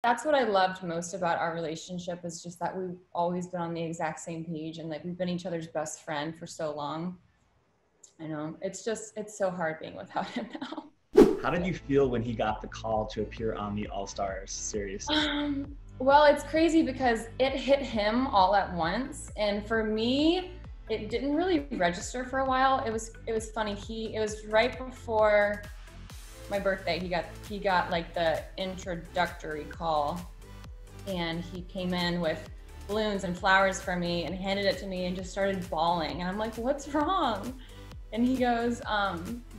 That's what I loved most about our relationship, is just that we've always been on the exact same page, and like we've been each other's best friend for so long. I know, it's so hard being without him now. How did you feel when he got the call to appear on the All Stars series? Well, it's crazy because it hit him all at once, and for me, it didn't really register for a while. It was funny. It was right before my birthday. He got like the introductory call, and he came in with balloons and flowers for me and handed it to me and just started bawling. And I'm like, what's wrong? And he goes,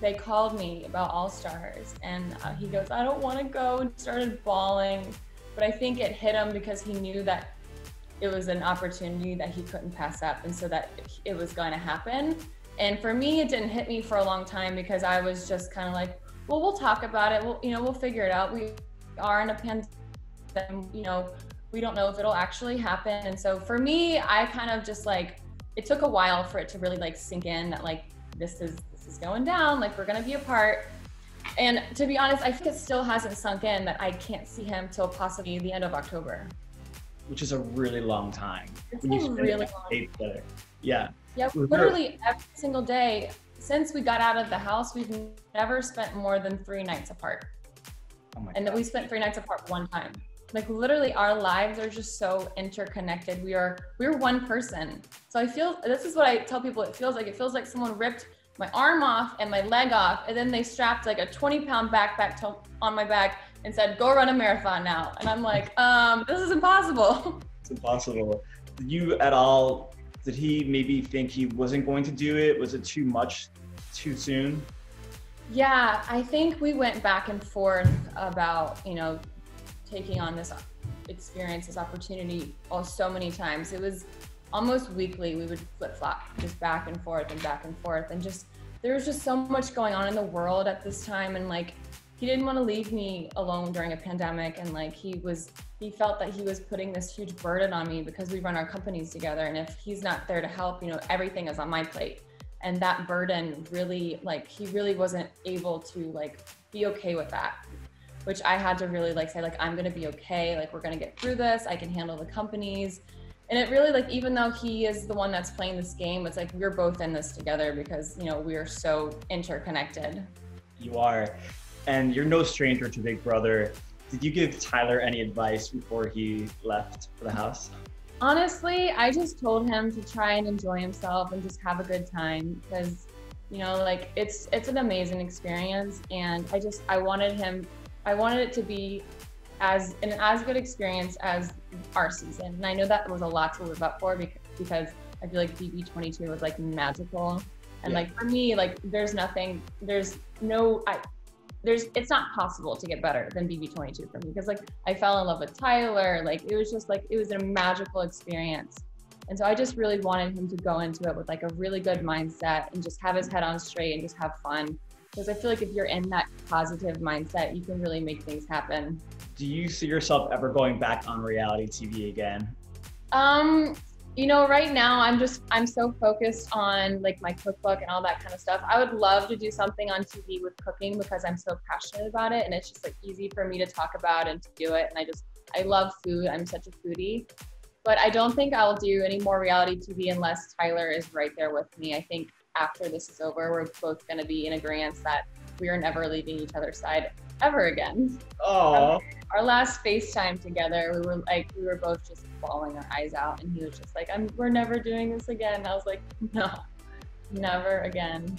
they called me about All Stars, and he goes, I don't want to go, and started bawling. But I think it hit him because he knew that it was an opportunity that he couldn't pass up, and so that it was going to happen. And for me, it didn't hit me for a long time because I was just kind of like, well, we'll talk about it. We'll figure it out. We are in a pandemic, we don't know if it'll actually happen. And so for me, I kind of just like, it took a while for it to really like sink in that like, this is going down, like we're gonna be apart. And to be honest, I think it still hasn't sunk in that I can't see him till possibly the end of October. Which is a really long time. It's when you a really long time. Together. Yeah. Yeah, literally every single day since we got out of the house, we've never spent more than 3 nights apart. Oh my and God. then we spent 3 nights apart one time. Like literally our lives are just so interconnected. We're one person. So this is what I tell people, it feels like someone ripped my arm off and my leg off, and then they strapped like a 20-pound backpack on my back and said, go run a marathon now. And I'm like, this is impossible. It's impossible. Did he maybe think he wasn't going to do it? Was it too much, too soon? Yeah, I think we went back and forth about, taking on this experience, this opportunity so many times. It was almost weekly. We would flip-flop just back and forth. And just, there was just so much going on in the world at this time. And like, he didn't want to leave me alone during a pandemic. And like, he felt that he was putting this huge burden on me because we run our companies together. And if he's not there to help, everything is on my plate. And that burden really, like, he really wasn't able to like be okay with that, which I had to really like say, like, I'm going to be okay. Like, we're going to get through this. I can handle the companies. And it really, like, even though he is the one that's playing this game, it's like, we're both in this together because, we are so interconnected. You are. And you're no stranger to Big Brother. Did you give Tyler any advice before he left for the house? Honestly, I just told him to try and enjoy himself and just have a good time because, like, it's an amazing experience. And I wanted it to be as good experience as our season. And I know that was a lot to live up for because I feel like BB22 was like magical. And like for me, like it's not possible to get better than BB22 for me, because like I fell in love with Tyler. Like it was a magical experience. And so I just really wanted him to go into it with like a really good mindset and just have his head on straight and just have fun. Because I feel like if you're in that positive mindset, you can really make things happen. Do you see yourself ever going back on reality TV again? Right now I'm so focused on like my cookbook and all that kind of stuff. I would love to do something on TV with cooking because I'm so passionate about it, and it's just like easy for me to talk about and to do it. And I love food. I'm such a foodie. But I don't think I'll do any more reality TV unless Tyler is right there with me. I think after this is over, we're both going to be in agreement that we are never leaving each other's side ever again. Oh. Our last FaceTime together, we were both just bawling our eyes out, and he was just like, we're never doing this again. And I was like, no, never again.